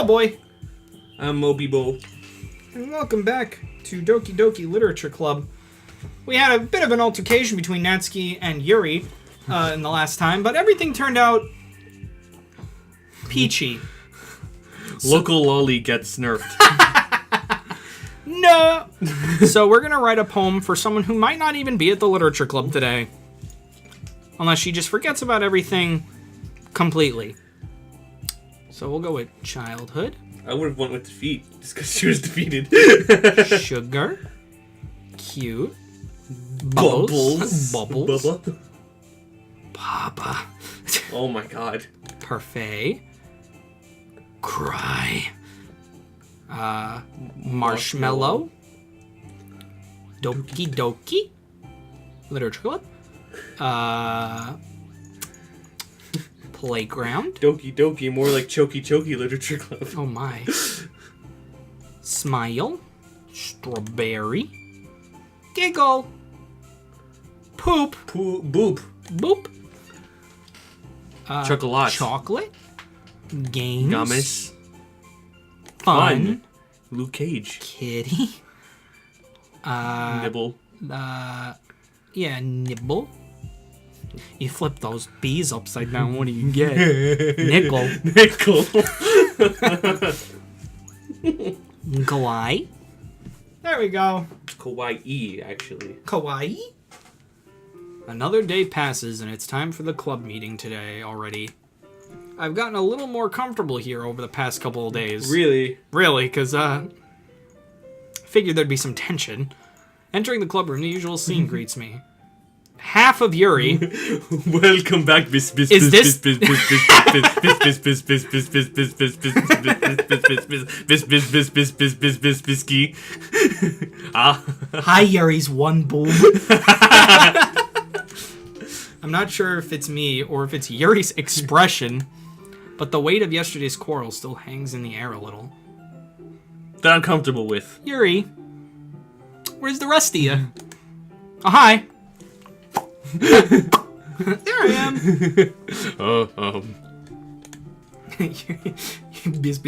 Hello, boy. I'm Moby Bo. And welcome back to Doki Doki Literature Club. We had a bit of an altercation between Natsuki and Yuri in the last time, but everything turned out peachy. Local lolly gets nerfed. No! So we're going to write a poem for someone who might not even be at the Literature Club today. Unless she just forgets about everything completely. So we'll go with childhood. I would have went with defeat, just because she was defeated. Sugar. Cute. Bubbles. Bubbles. Bubba. Papa. Oh my god. Parfait. Cry. Marshmallow. Doki Doki. Literature Club. Playground. Doki Doki, more like Choki Choki Literature Club. Oh my. Smile. Strawberry. Giggle. Poop. Boop. Boop. Chocolate. Chocolate. Games. Gummies. Fun. Luke Cage. Kitty. Nibble. Yeah, nibble. You flip those B's upside down, what do you get? Nickel. Nickel. Kawaii. There we go. Kawaii, actually. Kawaii? Another day passes and it's time for the club meeting today already. I've gotten a little more comfortable here over the past couple of days. Really? Really, because, figured there'd be some tension. Entering the club room, the usual scene greets me. Half of Yuri. Welcome back, Byski. Hi, Yuri's one boob. I'm not sure if it's me or if it's Yuri's expression, but the weight of yesterday's quarrel still hangs in the air a little. That I'm comfortable with. Yuri, where's the rest of you? Oh, hi. There I am. Biz.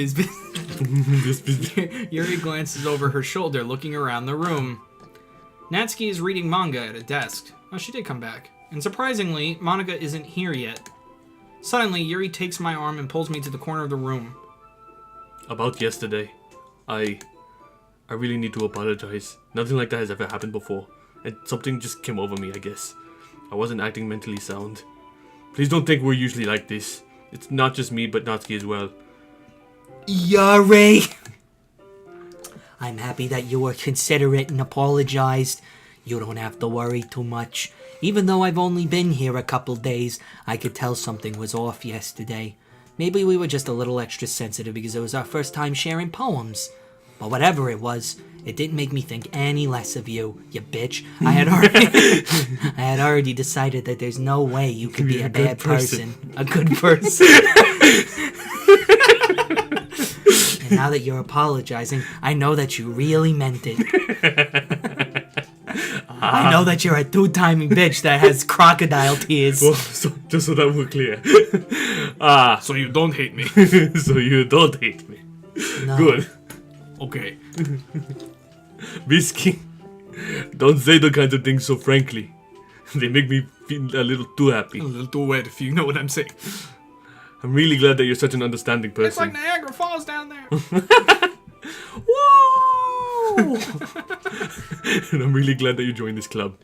Yuri glances over her shoulder, looking around the room. Natsuki is reading manga at a desk. Oh, she did come back. And surprisingly, Monica isn't here yet. Suddenly, Yuri takes my arm and pulls me to the corner of the room. About yesterday, I really need to apologize. Nothing like that has ever happened before. And something just came over me, I guess. I wasn't acting mentally sound. Please don't think we're usually like this. It's not just me, but Natsuki as well. Yuri! I'm happy that you were considerate and apologized. You don't have to worry too much. Even though I've only been here a couple days, I could tell something was off yesterday. Maybe we were just a little extra sensitive because it was our first time sharing poems. But whatever it was, it didn't make me think any less of you, you bitch. I had already decided that there's no way you could be a bad person. A good person. And now that you're apologizing, I know that you really meant it. I know that you're a two-timing bitch that has crocodile tears. Well, just so that we're clear. So you don't hate me. So you don't hate me. No. Good. Okay. Byski, don't say the kinds of things so frankly. They make me feel a little too happy. A little too wet, if you know what I'm saying. I'm really glad that you're such an understanding person. It's like Niagara Falls down there. Whoa! And I'm really glad that you joined this club.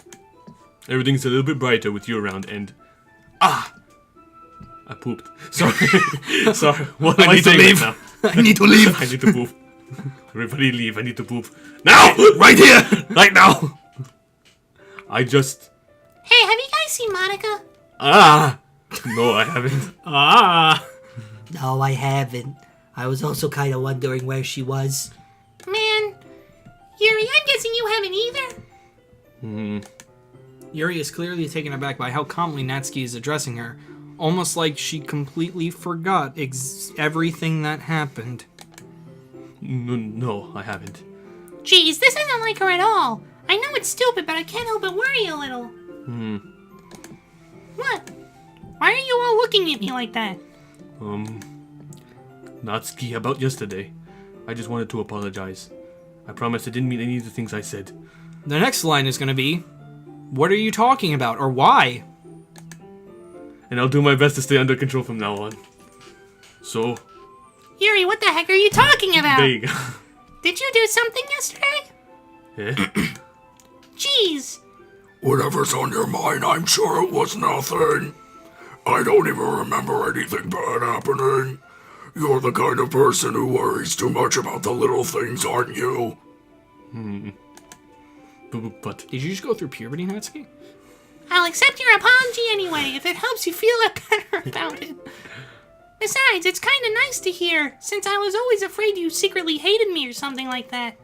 Everything's a little bit brighter with you around and... I pooped. Sorry. Sorry. What am I need to saying leave. now? I need to leave. I need to poop. Everybody leave. I need to poop. Now! Right here! Right now! I just... Hey, have you guys seen Monica? No, I haven't. No, I haven't. I was also kind of wondering where she was. Man, Yuri, I'm guessing you haven't either. Yuri is clearly taken aback by how calmly Natsuki is addressing her, almost like she completely forgot everything that happened. No, I haven't. Jeez, this isn't like her at all. I know it's stupid, but I can't help but worry a little. What? Why are you all looking at me like that? Natsuki, about yesterday. I just wanted to apologize. I promise I didn't mean any of the things I said. The next line is going to be, what are you talking about, or why? And I'll do my best to stay under control from now on. So, Yuri, what the heck are you talking about? there you go. Did you do something yesterday? Yeah? Jeez. Whatever's on your mind, I'm sure it was nothing. I don't even remember anything bad happening. You're the kind of person who worries too much about the little things, aren't you? But Did you just go through puberty, Natsuki? I'll accept your apology anyway, if it helps you feel better about it. Besides, it's kind of nice to hear, since I was always afraid you secretly hated me or something like that.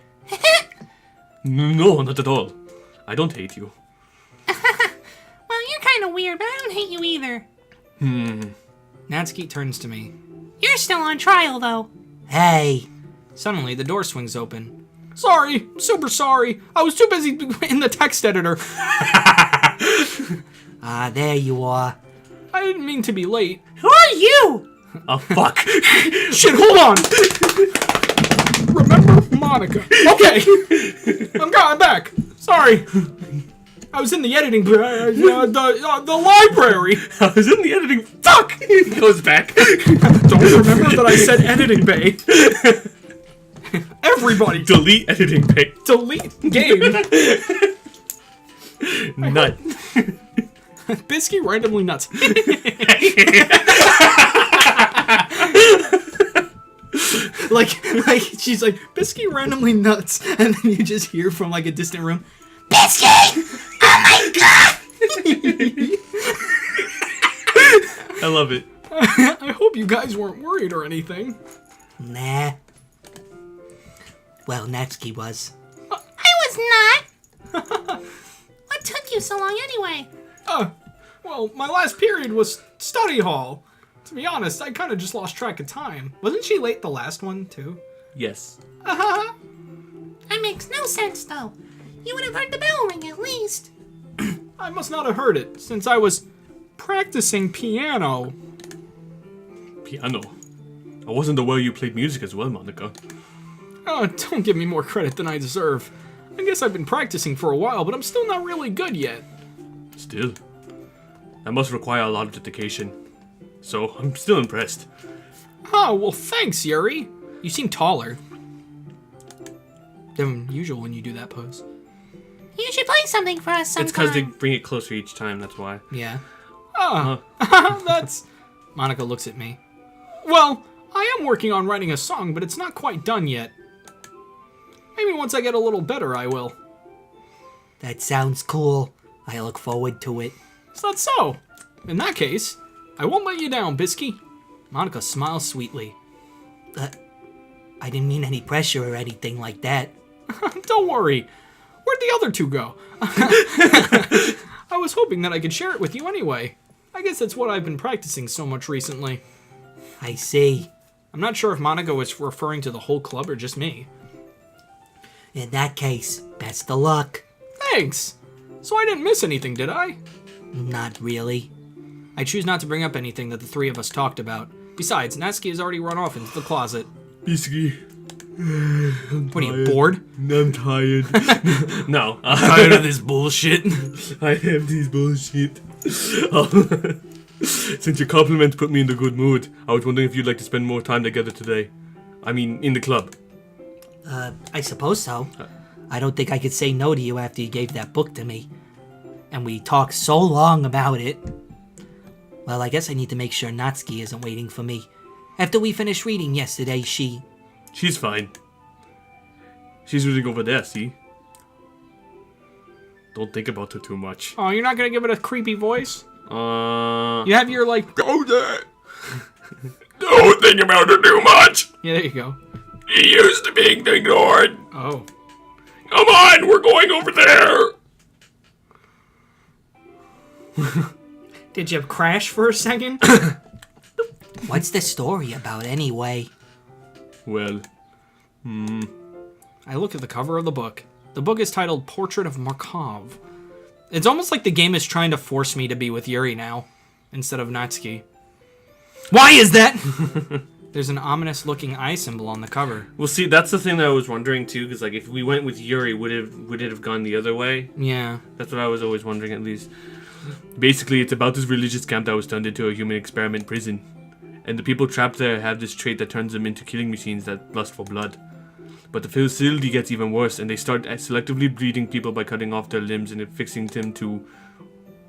no, not at all. I don't hate you. Well, you're kind of weird, but I don't hate you either. Natsuki turns to me. You're still on trial, though. Hey, Suddenly, the door swings open. Sorry, I'm super sorry. I was too busy in the text editor. there you are. I didn't mean to be late. Who are you? Oh, fuck. Shit, hold on! Remember Monica. Okay! I'm back. Sorry. I was in the editing, the library. I was in the editing. Fuck! He goes back. Don't remember that I said editing bay. Everybody, Delete editing pick. delete game. Nut. Byski randomly nuts. like she's like, Byski randomly nuts, and then you just hear from like a distant room, Byski! Oh my god! I love it. I hope you guys weren't worried or anything. Nah. Well, Natsuki was. I was not! What took you so long anyway? Well, my last period was study hall. To be honest, I kind of just lost track of time. Wasn't she late the last one, too? Yes. That makes no sense, though. You would have heard the bell ring at least. I must not have heard it, since I was practicing piano. Piano. I wasn't aware you played music as well, Monica. Oh, don't give me more credit than I deserve. I guess I've been practicing for a while, but I'm still not really good yet. Still. That must require a lot of dedication. So, I'm still impressed. Oh, well, thanks, Yuri. You seem taller than usual when you do that pose. You should play something for us sometime. It's because they bring it closer each time, that's why. Yeah. That's... Monica looks at me. Well, I am working on writing a song, but it's not quite done yet. Maybe once I get a little better, I will. That sounds cool. I look forward to it. Is that so? In that case, I won't let you down, Byski. Monica smiles sweetly. I didn't mean any pressure or anything like that. Don't worry. Where'd the other two go? I was hoping that I could share it with you anyway. I guess that's what I've been practicing so much recently. I see. I'm not sure if Monica was referring to the whole club or just me. In that case, best of luck. Thanks! So I didn't miss anything, did I? Not really. I choose not to bring up anything that the three of us talked about. Besides, Natsuki has already run off into the closet. Byski. What are you, bored? I'm tired. No. Tired of this bullshit? I have these bullshit. Since your compliments put me in the good mood, I was wondering if you'd like to spend more time together today. I mean, in the club. I suppose so. I don't think I could say no to you after you gave that book to me. And we talked so long about it. Well, I guess I need to make sure Natsuki isn't waiting for me. After we finished reading yesterday, She's fine. She's reading over there, see? Don't think about her too much. Oh, you're not gonna give it a creepy voice? You You have your, like... Go there. Don't think about it too much. Yeah, there you go. You're used to being ignored. Oh. Come on, we're going over there. Did you crash for a second? what's the story about anyway? Well, I look at the cover of the book. The book is titled Portrait of Markov. It's almost like the game is trying to force me to be with Yuri now, instead of Natsuki. Why is that? There's an ominous-looking eye symbol on the cover. Well, see, that's the thing that I was wondering too, because like if we went with Yuri, would it have gone the other way? Yeah. That's what I was always wondering, at least. Basically, it's about this religious camp that was turned into a human experiment prison, and the people trapped there have this trait that turns them into killing machines that lust for blood. But the facility gets even worse, and they start selectively breeding people by cutting off their limbs and fixing them to...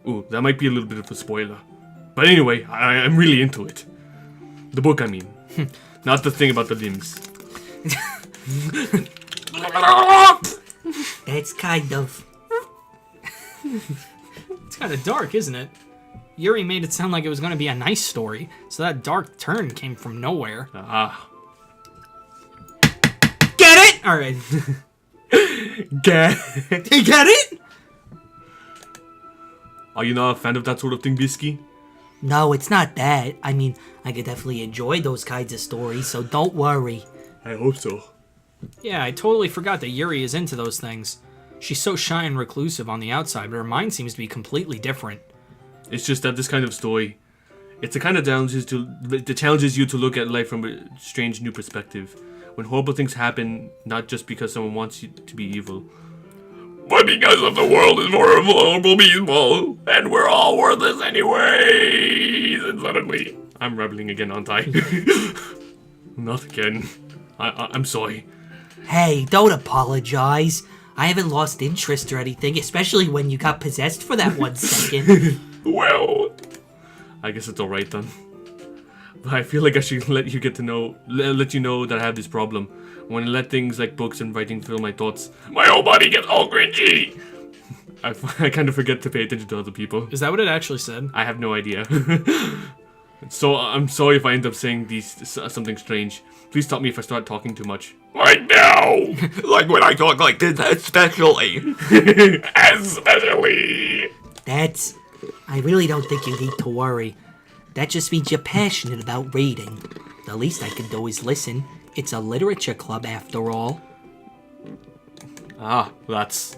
Ooh, that might be a little bit of a spoiler. But anyway, I'm really into it. The book, I mean. Not the thing about the limbs. That's kind of... It's kind of dark, isn't it? Yuri made it sound like it was going to be a nice story, so that dark turn came from nowhere. Ah. Get it? All right. Get You get it? Are you not a fan of that sort of thing, Byski? No, it's not that. I mean, I could definitely enjoy those kinds of stories, so don't worry. I hope so. Yeah, I totally forgot that Yuri is into those things. She's so shy and reclusive on the outside, but her mind seems to be completely different. It's just that this kind of story, it's the kind of challenges you to look at life from a strange new perspective. When horrible things happen, not just because someone wants you to be evil. But because of the world is more vulnerable people, and we're all worthless anyways. And suddenly, I'm rebelling again, aren't I? Not again. I'm sorry. Hey, don't apologize. I haven't lost interest or anything, especially when you got possessed for that 1 second. well, I guess it's alright then. But I feel like I should let you know that I have this problem. When I let things like books and writing fill my thoughts, my whole body gets all cringy. I kind of forget to pay attention to other people. Is that what it actually said? I have no idea. So I'm sorry if I end up saying something strange. Please stop me if I start talking too much. Like now. Like when I talk like this, especially. Especially. I really don't think you need to worry. That just means you're passionate about reading. The least I can do is listen. It's a literature club after all. Ah, that's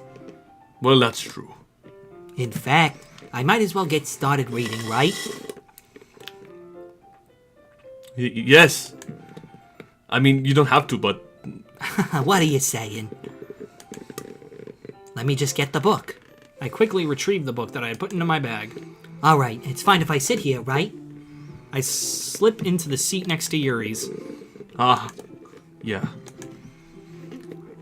true. In fact, I might as well get started reading, right? Yes. I mean, you don't have to, but... What are you saying? Let me just get the book. I quickly retrieved the book that I had put into my bag. Alright, it's fine if I sit here, right? I slip into the seat next to Yuri's. Ah, yeah.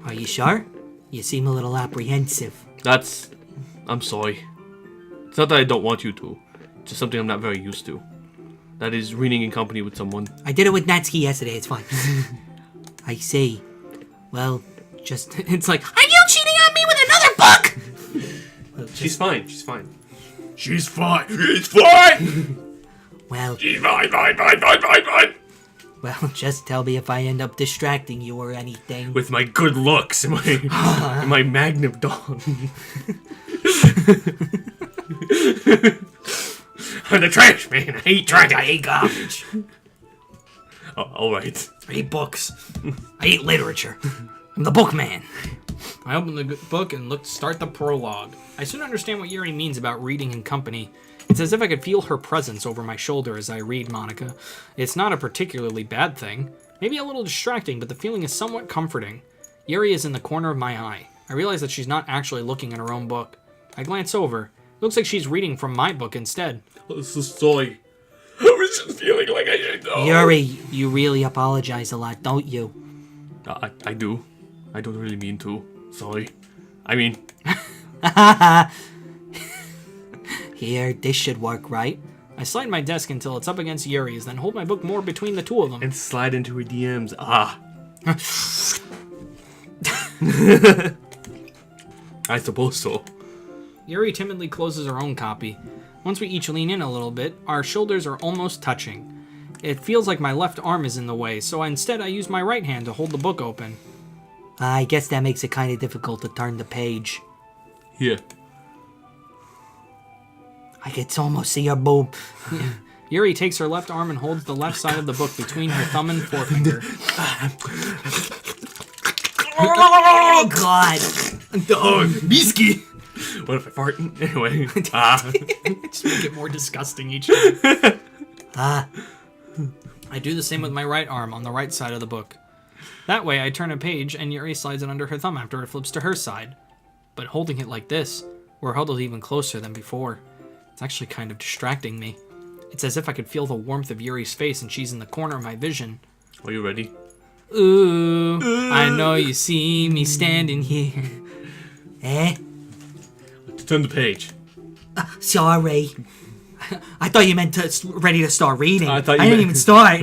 Are you sure? You seem a little apprehensive. I'm sorry. It's not that I don't want you to. It's just something I'm not very used to. That is reading in company with someone. I did it with Natsuki yesterday, it's fine. I see. Well, just... It's like, Are you cheating on me with another book? She's fine. She's fine. She's fine. She's fine. Well, She's fine. well, just tell me if I end up distracting you or anything. With my good looks and my magnum dong. I'm the trash man. I hate trash. I hate garbage. Oh, alright. I hate books. I hate literature. I'm the book man. I opened the book and start the prologue. I soon understand what Yuri means about reading in company. It's as if I could feel her presence over my shoulder as I read Monica. It's not a particularly bad thing. Maybe a little distracting, but the feeling is somewhat comforting. Yuri is in the corner of my eye. I realize that she's not actually looking at her own book. I glance over. It looks like she's reading from my book instead. I'm so sorry. I was just feeling like I should know. Yuri, you really apologize a lot, don't you? I do. I don't really mean to. Sorry. I mean... Here, this should work, right? I slide my desk until it's up against Yuri's, then hold my book more between the two of them. And slide into her DMs. Ah. I suppose so. Yuri timidly closes her own copy. Once we each lean in a little bit, our shoulders are almost touching. It feels like my left arm is in the way, so instead I use my right hand to hold the book open. I guess that makes it kind of difficult to turn the page. Here. I can almost see her boob. Yuri takes her left arm and holds the left side of the book between her thumb and forefinger. Oh, God. Dog. Byski. What if I fart? Anyway. Just make it more disgusting each time. I do the same with my right arm on the right side of the book. That way, I turn a page and Yuri slides it under her thumb after it flips to her side. But holding it like this, we're huddled even closer than before. It's actually kind of distracting me. It's as if I could feel the warmth of Yuri's face and she's in the corner of my vision. Are you ready? Ooh, I know you see me standing here. Eh? Turn the page. Sorry. I thought you meant ready to start reading. I thought you didn't meant- even start.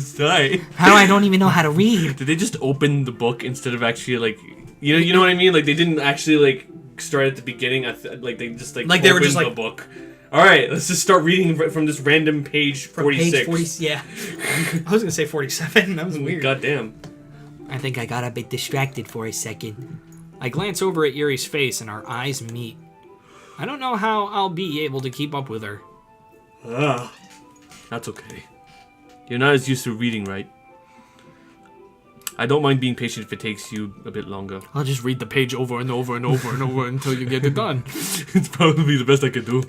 Sorry. How I don't even know how to read. Did they just open the book instead of actually like, you know what I mean? Like they didn't actually like start at the beginning. Like they just Like they were just, opened like- the book. All right, let's just start reading from this random page 46. Page 40, yeah. I was gonna say 47. That was weird. Goddamn. I think I got a bit distracted for a second. I glance over at Yuri's face and our eyes meet. I don't know how I'll be able to keep up with her. That's okay. You're not as used to reading, right? I don't mind being patient if it takes you a bit longer. I'll just read the page over and over and over and over until you get it done. It's probably the best I could do.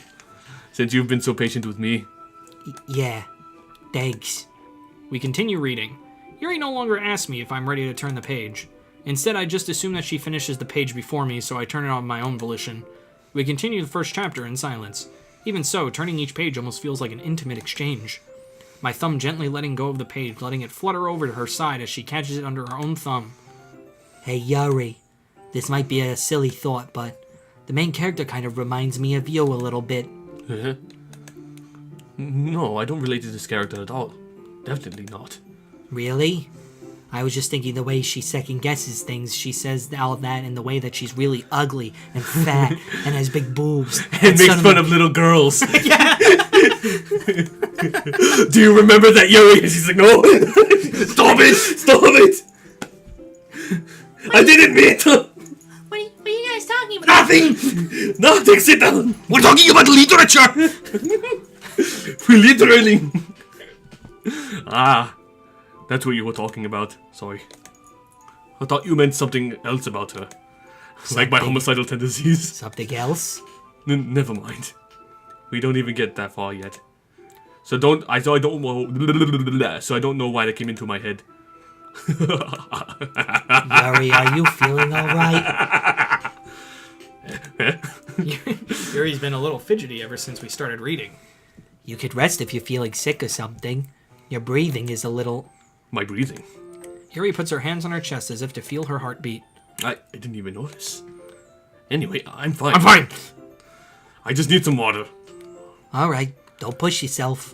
Since you've been so patient with me. Yeah. Thanks. We continue reading. Yuri no longer asks me if I'm ready to turn the page. Instead, I just assume that she finishes the page before me, so I turn it on my own volition. We continue the first chapter in silence. Even so, turning each page almost feels like an intimate exchange. My thumb gently letting go of the page, letting it flutter over to her side as she catches it under her own thumb. Hey, Yuri. This might be a silly thought, but the main character kind of reminds me of you a little bit. No, I don't relate to this character at all. Definitely not. Really? I was just thinking the way she second guesses things. She says all of that in the way that she's really ugly and fat and has big boobs. And makes fun of little girls. Yeah. Do you remember that, Yuri? She's like, no. Stop it. Stop it. I didn't mean to. What are you guys talking about? Nothing! Nothing, sit down. We're talking about literature! Literally. That's what you were talking about. Sorry. I thought you meant something else about her. Like my homicidal tendencies. Something else? Never mind. We don't even get that far yet. So I don't know why that came into my head. Yuri, are you feeling alright? Yuri's been a little fidgety ever since we started reading. You could rest if you're feeling sick or something. Your breathing is a little... My breathing. Yuri puts her hands on her chest as if to feel her heartbeat. I didn't even notice. Anyway, I'm fine. I'm fine! I just need some water. Alright, don't push yourself.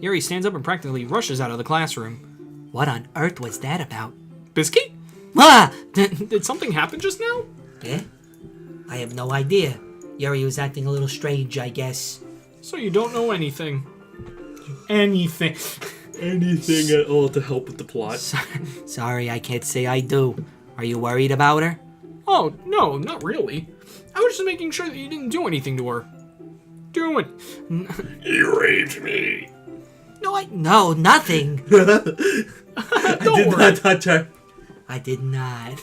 Yuri stands up and practically rushes out of the classroom. What on earth was that about? Byski? Ah! Did something happen just now? Eh? I have no idea. Yuri was acting a little strange, I guess. So you don't know anything. Anything. Anything at all to help with the plot. Sorry, I can't say I do. Are you worried about her? Oh, no, not really. I was just making sure that you didn't do anything to her. Do it. You raped me. No, nothing. Don't worry. not touch her. I did not.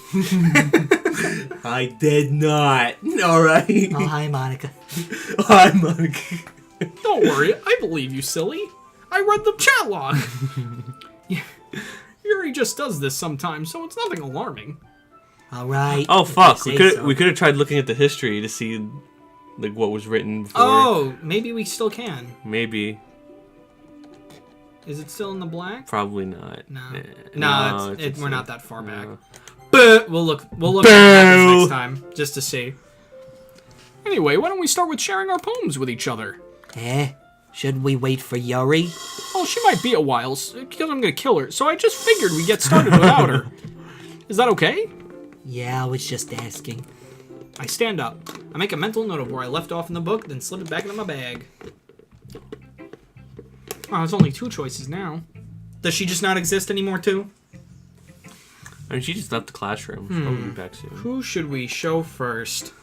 I did not. Alright. Oh, hi, Monica. I'm Monica. Don't worry. I believe you, silly. I read the chat log. Yuri just does this sometimes, so it's nothing alarming. Alright. Oh fuck! if you We say could so. we could have tried looking at the history to see like what was written before. Oh, maybe we still can. Maybe. Is it still in the black? Probably not. No. Eh, No, it's we're not that far back. no. But we'll look at this next time, just to see. Anyway, why don't we start with sharing our poems with each other? Eh? Shouldn't we wait for Yuri? Well, she might be a while, because I'm gonna kill her, so I just figured we'd get started without her. Is that okay? Yeah, I was just asking. I stand up. I make a mental note of where I left off in the book, then slip it back into my bag. Oh, there's only two choices now. Does she just not exist anymore, too? I mean, she just left the classroom. She'll probably be back soon. Who should we show first?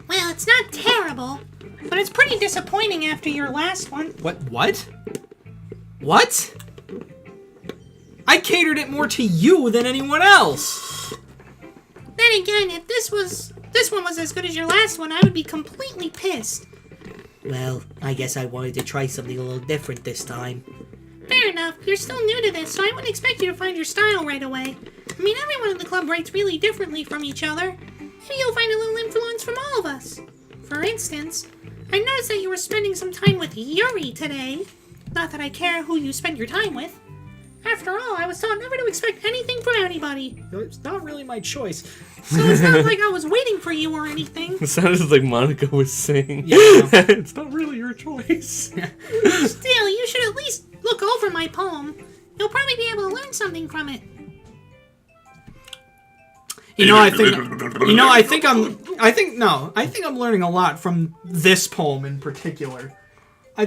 Well, it's not terrible, but it's pretty disappointing after your last one. What? What? I catered it more to you than anyone else. Then again, if this one was as good as your last one, I would be completely pissed. Well, I guess I wanted to try something a little different this time. Fair enough. You're still new to this, so I wouldn't expect you to find your style right away. I mean, everyone in the club writes really differently from each other. Maybe you'll find a little influence from all of us. For instance, I noticed that you were spending some time with Yuri today. Not that I care who you spend your time with. After all, I was taught never to expect anything from anybody. It's not really my choice. So it's not like I was waiting for you or anything. It sounded like Monica was saying. Yeah. It's not really your choice. Still, you should at least look over my poem. You'll probably be able to learn something from it. I think I'm learning a lot from this poem in particular. I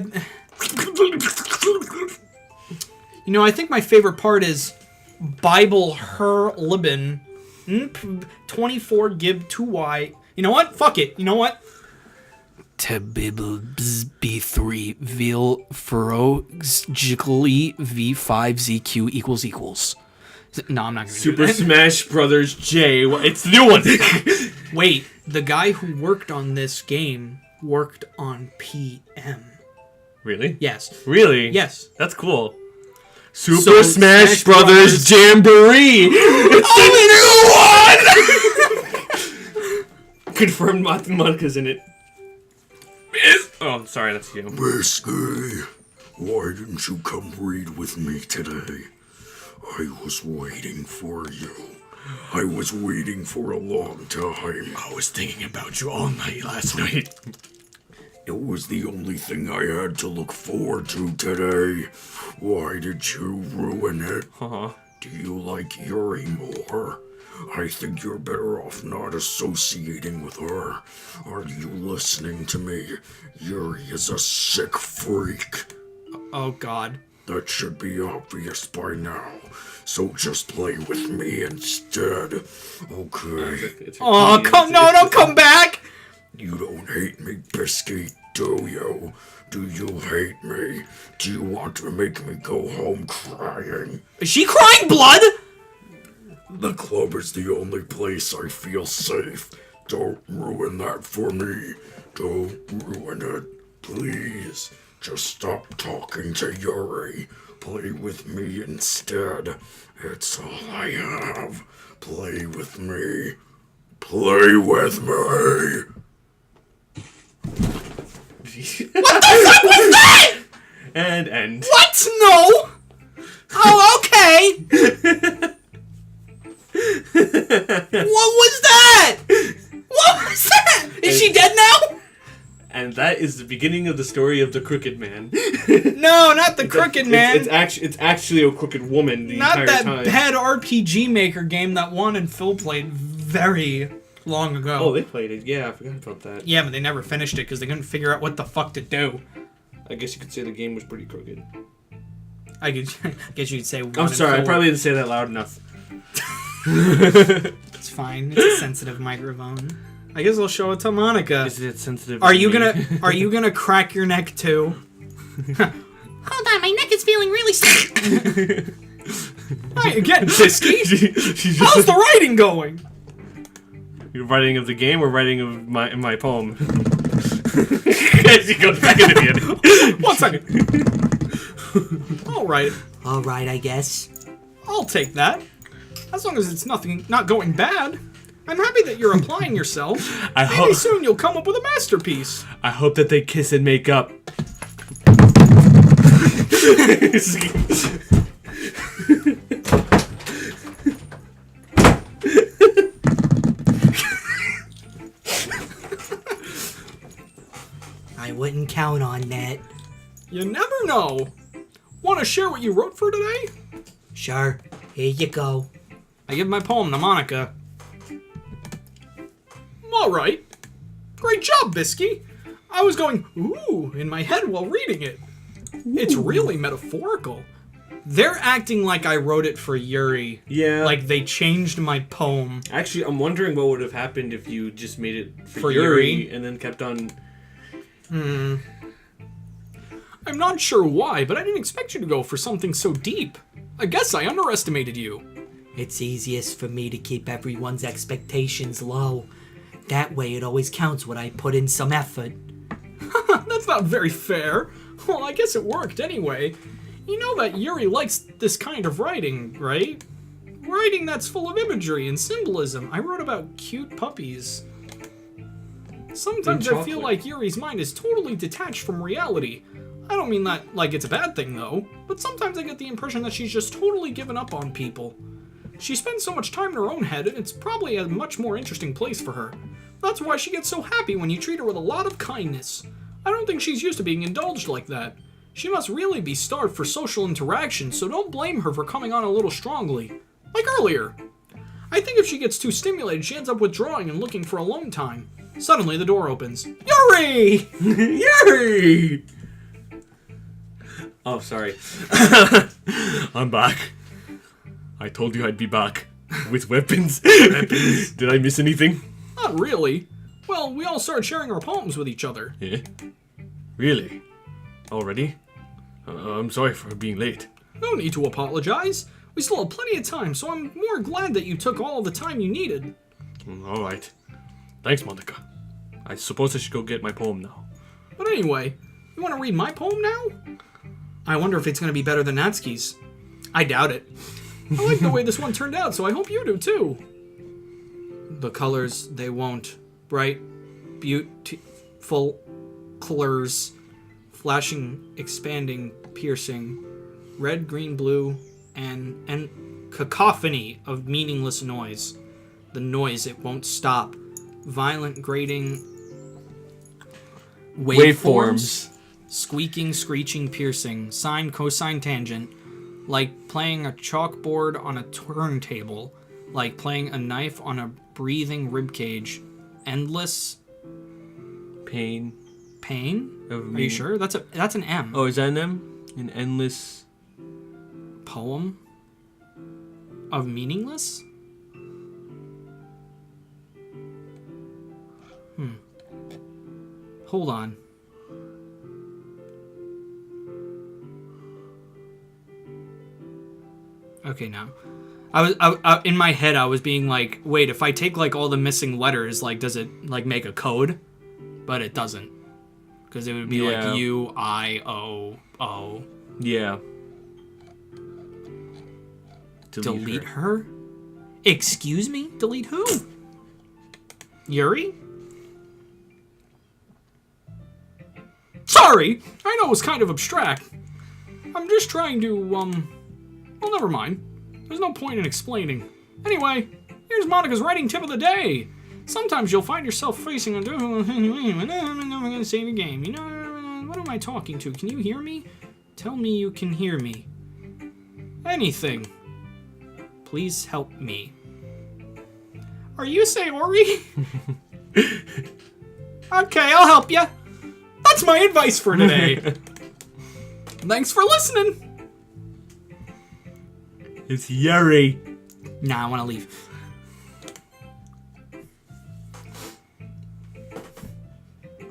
think my favorite part is Bible her Libin 24 gib 2y. You know what? Fuck it. You know what? Tebibs B3 vil ferogically V5ZQ equals. No, I'm not gonna do Super that. Smash Brothers J. It's the new one. Wait, the guy who worked on this game worked on PM. Really? Yes. Really? Yes. That's cool. Super So, Smash Smash Brothers Jamboree! It's the new one! Confirmed Monica's in it. Oh, I'm sorry, that's you. Byski, why didn't you come read with me today? I was waiting for you. I was waiting for a long time. I was thinking about you all night last night. It was the only thing I had to look forward to today. Why did you ruin it? Do you like Yuri more? I think you're better off not associating with her. Are you listening to me? Yuri is a sick freak. Oh God. That should be obvious by now. So just play with me instead. Okay. Oh, don't come back! You don't hate me, Byski, do you? Do you hate me? Do you want to make me go home crying? Is she crying blood? The club is the only place I feel safe. Don't ruin that for me. Don't ruin it. Please. Just stop talking to Yuri. Play with me instead. It's all I have. Play with me. Play with me. What the fuck was that? And end. What? No! Oh, okay! What was that? What was that? Is she dead now? And that is the beginning of the story of the Crooked Man. No, not the Crooked Man. It's actually a crooked woman the Not entire that time. bad RPG Maker game that Juan and Phil played very long ago. Oh, they played it. Yeah, I forgot about that. Yeah, but they never finished it because they couldn't figure out what the fuck to do. I guess you could say the game was pretty crooked. I guess you could say Juan I'm and sorry, I Phil. probably didn't say that loud enough. It's fine. It's a sensitive microphone. I guess I'll show it to Monica. Is it sensitive? Are to you me? gonna crack your neck too? Hold on, my neck is feeling really stiff. Hi again, Byski. She's How's just the writing going? You're writing of the game or writing of my poem? She goes back into the end. 1 second. All right, Alright, I guess. I'll take that. As long as it's not going bad. I'm happy that you're applying yourself. Maybe soon you'll come up with a masterpiece. I hope that they kiss and make up. I wouldn't count on that. You never know. Want to share what you wrote for today? Sure, here you go. I give my poem to Monica. All right. Great job, Byski. I was going, ooh, in my head while reading it. It's really metaphorical. They're acting like I wrote it for Yuri. Yeah. Like they changed my poem. Actually, I'm wondering what would have happened if you just made it for Yuri? Yuri and then kept on. I'm not sure why, but I didn't expect you to go for something so deep. I guess I underestimated you. It's easiest for me to keep everyone's expectations low. That way it always counts when I put in some effort. That's That's not very fair. Well, I guess it worked anyway. You know that Yuri likes this kind of writing, right? Writing that's full of imagery and symbolism. I wrote about cute puppies. Sometimes I feel like Yuri's mind is totally detached from reality. I don't mean that like it's a bad thing, though, but sometimes I get the impression that she's just totally given up on people. She spends so much time in her own head, and it's probably a much more interesting place for her. That's why she gets so happy when you treat her with a lot of kindness. I don't think she's used to being indulged like that. She must really be starved for social interaction, so don't blame her for coming on a little strongly. Like earlier. I think if she gets too stimulated, she ends up withdrawing and looking for alone time. Suddenly, the door opens. Yuri! Yuri! Oh, sorry. I'm back. I told you I'd be back. With weapons. Did I miss anything? Not really. Well, we all started sharing our poems with each other. Yeah? Really? Already? I'm sorry for being late. No need to apologize. We still have plenty of time, so I'm more glad that you took all the time you needed. Alright. Thanks, Monica. I suppose I should go get my poem now. But anyway, you want to read my poem now? I wonder if it's going to be better than Natsuki's. I doubt it. I like the way this one turned out, so I hope you do too. The colors, they won't. Bright, beautiful colors. Flashing, expanding, piercing. Red, green, blue, and cacophony of meaningless noise. The noise, it won't stop. Violent, grating waveforms. Squeaking, screeching, piercing. Sine, cosine, tangent. Like playing a chalkboard on a turntable. Like playing a knife on a breathing ribcage. Endless Pain. Are you sure? That's an M. Oh, is that an M? An endless Poem of meaningless? Hold on. Okay, now. I in my head I was being like, wait, if I take like all the missing letters, like does it like make a code? But it doesn't. Because it would be like U, I, O, O. Yeah. Delete her? Excuse me? Delete who? Yuri? Sorry! I know it was kind of abstract. I'm just trying to, well, never mind. There's no point in explaining. Anyway, here's Monica's writing tip of the day. Sometimes you'll find yourself facing a... I'm going to save the game. You know, what am I talking to? Can you hear me? Tell me you can hear me. Anything. Please help me. Are you Sayori? Okay, I'll help you. That's my advice for today. Thanks for listening. It's Yuri. Nah, I want to leave.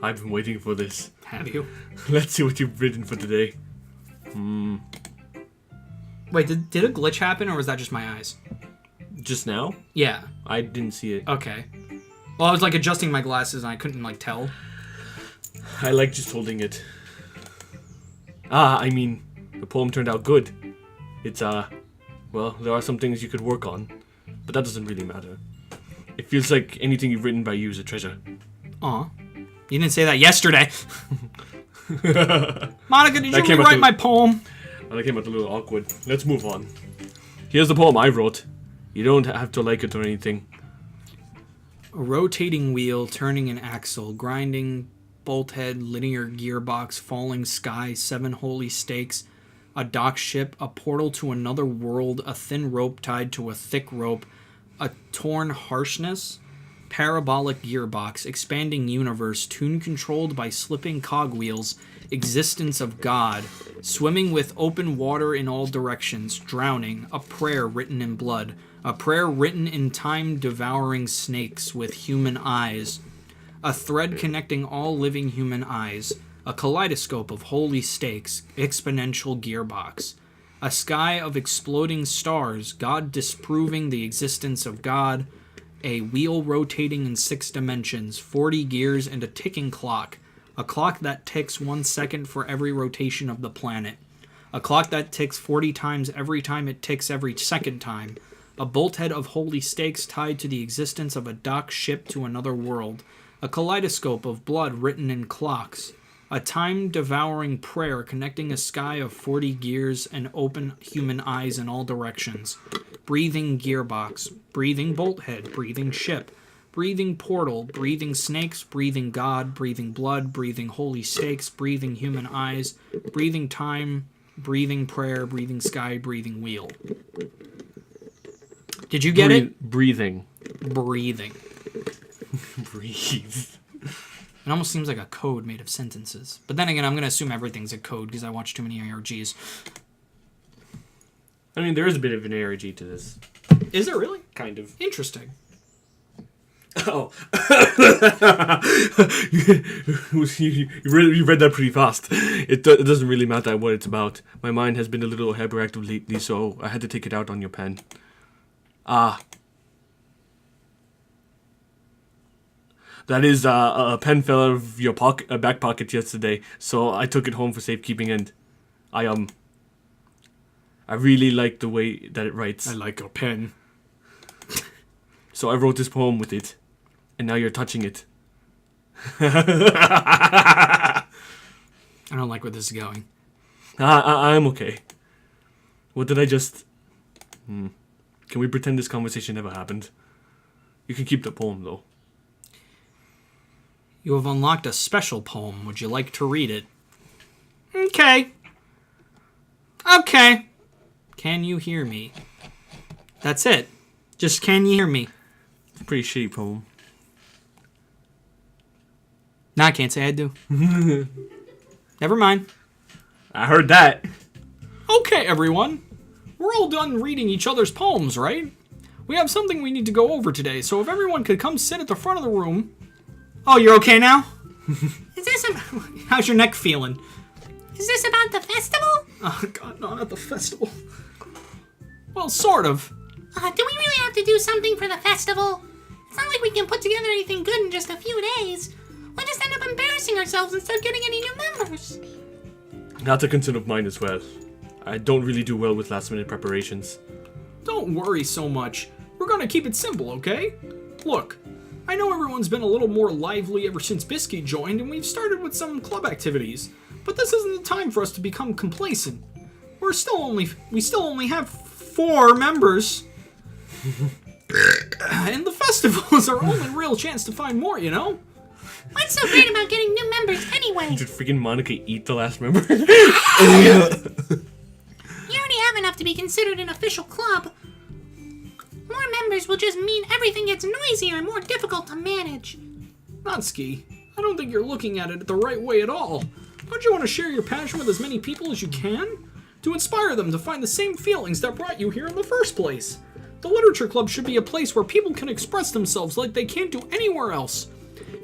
I've been waiting for this. Have you? Let's see what you've written for today. Wait, did a glitch happen, or was that just my eyes? Just now? Yeah. I didn't see it. Okay. Well, I was like adjusting my glasses and I couldn't like tell. I like just holding it. I mean, the poem turned out good. It's, well, there are some things you could work on, but that doesn't really matter. It feels like anything you've written by you is a treasure. Aw. You didn't say that yesterday. Monica, did you rewrite my poem? Well, that came out a little awkward. Let's move on. Here's the poem I wrote. You don't have to like it or anything. A rotating wheel, turning an axle, grinding bolt head, linear gearbox, falling sky, 7 holy stakes, a dock ship, a portal to another world, a thin rope tied to a thick rope, a torn harshness, parabolic gearbox, expanding universe, tune controlled by slipping cogwheels, existence of God, swimming with open water in all directions, drowning, a prayer written in blood, a prayer written in time-devouring snakes with human eyes, a thread connecting all living human eyes, a kaleidoscope of holy stakes, exponential gearbox, a sky of exploding stars, God disproving the existence of God, a wheel rotating in 6 dimensions, 40 gears and a ticking clock, A clock that ticks 1 second for every rotation of the planet. A clock that ticks 40 times every time it ticks every second time. A bolthead of holy stakes tied to the existence of a docked ship to another world. A kaleidoscope of blood written in clocks. A time-devouring prayer connecting a sky of 40 gears and open human eyes in all directions. Breathing gearbox. Breathing bolthead. Breathing ship. Breathing portal. Breathing snakes. Breathing God. Breathing blood. Breathing holy stakes. Breathing human eyes. Breathing time. Breathing prayer. Breathing sky. Breathing wheel. Did you get it? Breathing. Breathing. Breathe. It almost seems like a code made of sentences. But then again, I'm going to assume everything's a code because I watch too many ARGs. I mean, there is a bit of an ARG to this. Is there really? Kind of. Interesting. Oh. you read that pretty fast. It doesn't really matter what it's about. My mind has been a little hyperactive lately, so I had to take it out on your pen. That is, a pen fell out of your back pocket yesterday, so I took it home for safekeeping, and I really like the way that it writes. I like your pen. So I wrote this poem with it, and now you're touching it. I don't like where this is going. I'm okay. What did I just... Can we pretend this conversation never happened? You can keep the poem, though. You have unlocked a special poem. Would you like to read it? Okay. Okay. Can you hear me? That's it. Just can you hear me? It's a pretty shitty poem. No, I can't say I do. Never mind. I heard that. Okay, everyone. We're all done reading each other's poems, right? We have something we need to go over today, so if everyone could come sit at the front of the room... Oh, you're okay now? Is this How's your neck feeling? is this about the festival? Oh, God, no, not the festival. Well, sort of. Do we really have to do something for the festival? It's not like we can put together anything good in just a few days. We'll just end up embarrassing ourselves instead of getting any new members. That's a concern of mine as well. I don't really do well with last-minute preparations. Don't worry so much. We're gonna keep it simple, okay? Look, I know everyone's been a little more lively ever since Byski joined, and we've started with some club activities. But this isn't the time for us to become complacent. We still only have 4 members. And the festival is our only real chance to find more, you know? What's so great about getting new members anyway? Did freaking Monica eat the last member? You already have enough to be considered an official club. More members will just mean everything gets noisier and more difficult to manage. Natsuki, I don't think you're looking at it the right way at all. Don't you want to share your passion with as many people as you can? To inspire them to find the same feelings that brought you here in the first place. The Literature Club should be a place where people can express themselves like they can't do anywhere else.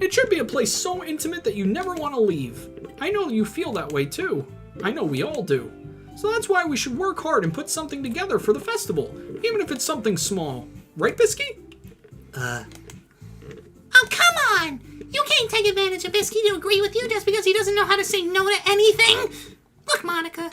It should be a place so intimate that you never want to leave. I know you feel that way too. I know we all do. So that's why we should work hard and put something together for the festival, even if it's something small. Right, Byski? Oh, come on! You can't take advantage of Byski to agree with you just because he doesn't know how to say no to anything! Look, Monica,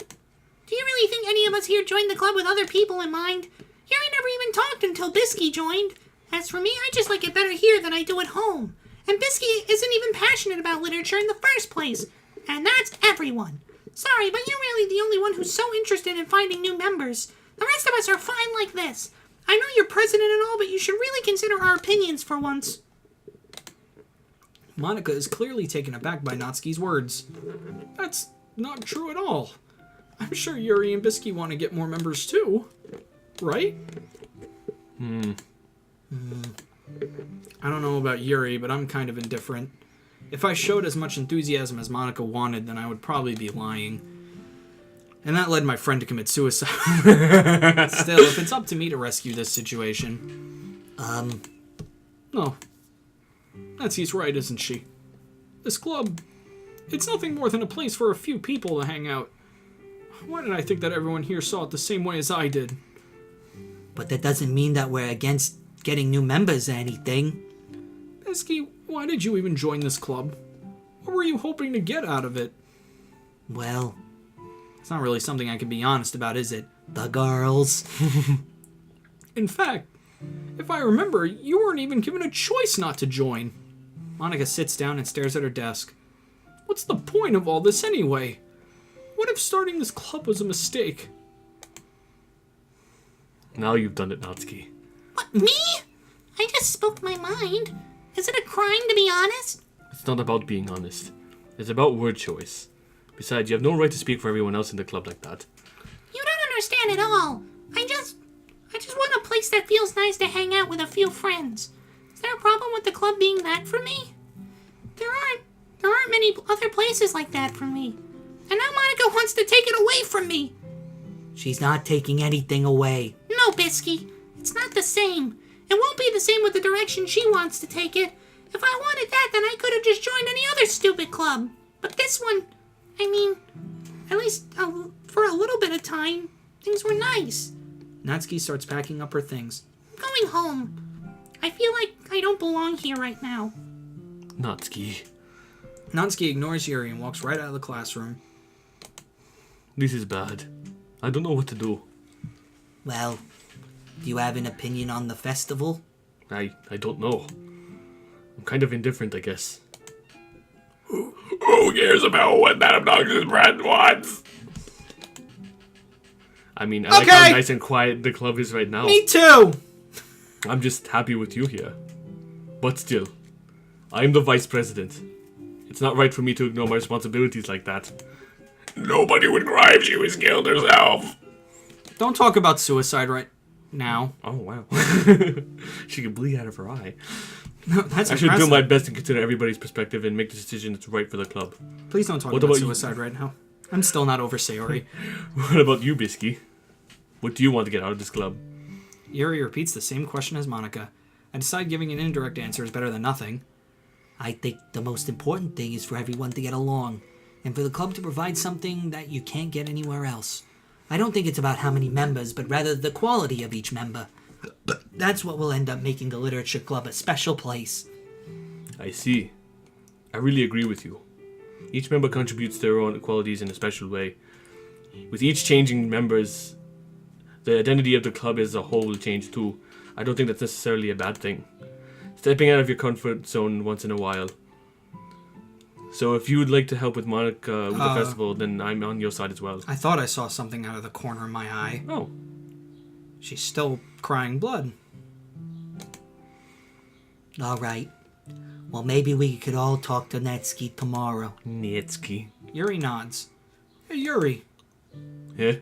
do you really think any of us here joined the club with other people in mind? Yuri never even talked until Byski joined. As for me, I just like it better here than I do at home. And Byski isn't even passionate about literature in the first place. And that's everyone. Sorry, but you're really the only one who's so interested in finding new members. The rest of us are fine like this. I know you're president and all, but you should really consider our opinions for once. Monica is clearly taken aback by Natsuki's words. That's not true at all. I'm sure Yuri and Byski want to get more members too. Right? I don't know about Yuri, but I'm kind of indifferent. If I showed as much enthusiasm as Monica wanted, then I would probably be lying. And that led my friend to commit suicide. Still, if it's up to me to rescue this situation... No. Natsuki's right, isn't she? This club... It's nothing more than a place for a few people to hang out. Why did I think that everyone here saw it the same way as I did? But that doesn't mean that we're against getting new members or anything. Byski, why did you even join this club? What were you hoping to get out of it? Well, It's not really something I can be honest about, is it? the girls. In fact, if I remember, you weren't even given a choice not to join. Monica sits down and stares at her desk. What's the point of all this anyway? What if starting this club was a mistake? Now you've done it, Natsuki. What, me? I just spoke my mind. Is it a crime to be honest? It's not about being honest. It's about word choice. Besides, you have no right to speak for everyone else in the club like that. You don't understand at all. I just want a place that feels nice to hang out with a few friends. Is there a problem with the club being that for me? There aren't many other places like that for me. And now Monica wants to take it away from me. She's not taking anything away. No, Byski. It's not the same. It won't be the same with the direction she wants to take it. If I wanted that, then I could have just joined any other stupid club. But this one, I mean, at least for a little bit of time, things were nice. Natsuki starts packing up her things. I'm going home. I feel like I don't belong here right now. Natsuki, Natsuki ignores Yuri and walks right out of the classroom. this is bad. I don't know what to do. Well, do you have an opinion on the festival? I don't know. I'm kind of indifferent, I guess. Who cares about what that obnoxious brat wants? I mean, I like Okay. how nice and quiet the club is right now. Me too! I'm just happy with you here. But still, I am the vice president. It's not right for me to ignore my responsibilities like that. Nobody would cry if she was killed herself. Don't talk about suicide right now. Oh, wow. She could bleed out of her eye. No, that's I should do impressive. my best to consider everybody's perspective and make the decision that's right for the club. Please don't talk What about about you? suicide right now. I'm still not over Sayori. What about you, Byski? What do you want to get out of this club? Yuri repeats the same question as Monica. I decide giving an indirect answer is better than nothing. I think the most important thing is for everyone to get along, and for the club to provide something that you can't get anywhere else. I don't think it's about how many members, but rather the quality of each member. That's what will end up making the literature club a special place. I see. I really agree with you. Each member contributes their own qualities in a special way. With each changing members, the identity of the club as a whole will change too. I don't think that's necessarily a bad thing. Stepping out of your comfort zone once in a while. So if you would like to help with Monica with the festival, then I'm on your side as well. I thought I saw something out of the corner of my eye. Oh, She's still crying blood. All right. Well, maybe we could all talk to Natsuki tomorrow. Natsuki. Yuri nods. Hey, Yuri. Yeah?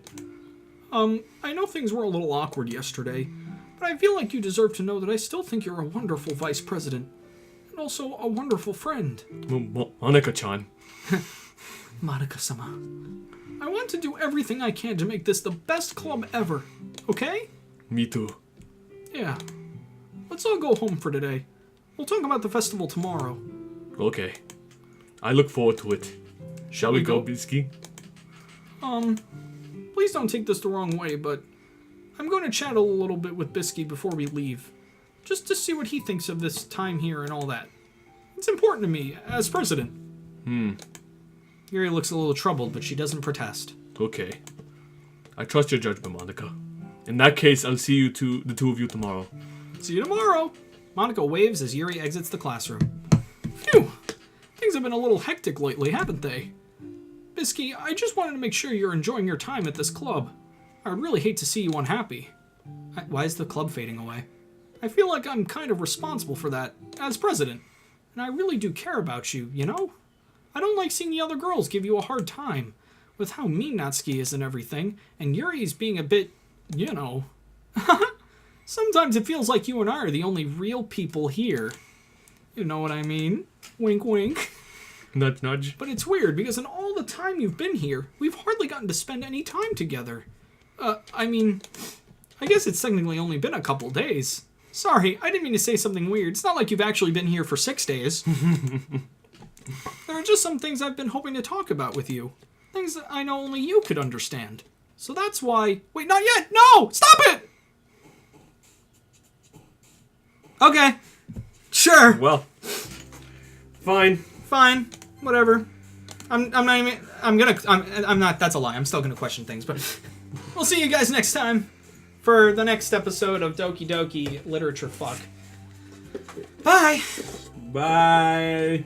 I know things were a little awkward yesterday, but I feel like you deserve to know that I still think you're a wonderful vice president. And also a wonderful friend. Monica-chan. Monica-sama. I want to do everything I can to make this the best club ever. Okay? Me too. Yeah. Let's all go home for today. We'll talk about the festival tomorrow. Okay. I look forward to it. Shall we go, Byski? Please don't take this the wrong way, but I'm going to chat a little bit with Byski before we leave. Just to see what he thinks of this time here and all that. It's important to me, as president. Yuri looks a little troubled, but she doesn't protest. Okay. I trust your judgment, Monica. In that case, I'll see the two of you tomorrow. See you tomorrow! Monica waves as Yuri exits the classroom. Phew! Things have been a little hectic lately, haven't they? Byski, I just wanted to make sure you're enjoying your time at this club. I would really hate to see you unhappy. Why is the club fading away? I feel like I'm kind of responsible for that, as president. And I really do care about you, you know? I don't like seeing the other girls give you a hard time, with how mean Natsuki is and everything, and Yuri's being a bit, you know... Sometimes it feels like you and I are the only real people here. You know what I mean? Wink, wink. Nudge, nudge. But it's weird, because in all the time you've been here, we've hardly gotten to spend any time together. I mean, I guess it's technically only been a couple days. Sorry, I didn't mean to say something weird. It's not like you've actually been here for 6 days. There are just some things I've been hoping to talk about with you. Things that I know only you could understand. So that's why... Wait, not yet! No! Stop it! Okay. Sure. Well, fine. Fine. whatever. I'm not, that's a lie. I'm still gonna question things, but we'll see you guys next time for the next episode of Doki Doki Literature Fuck. Bye! Bye.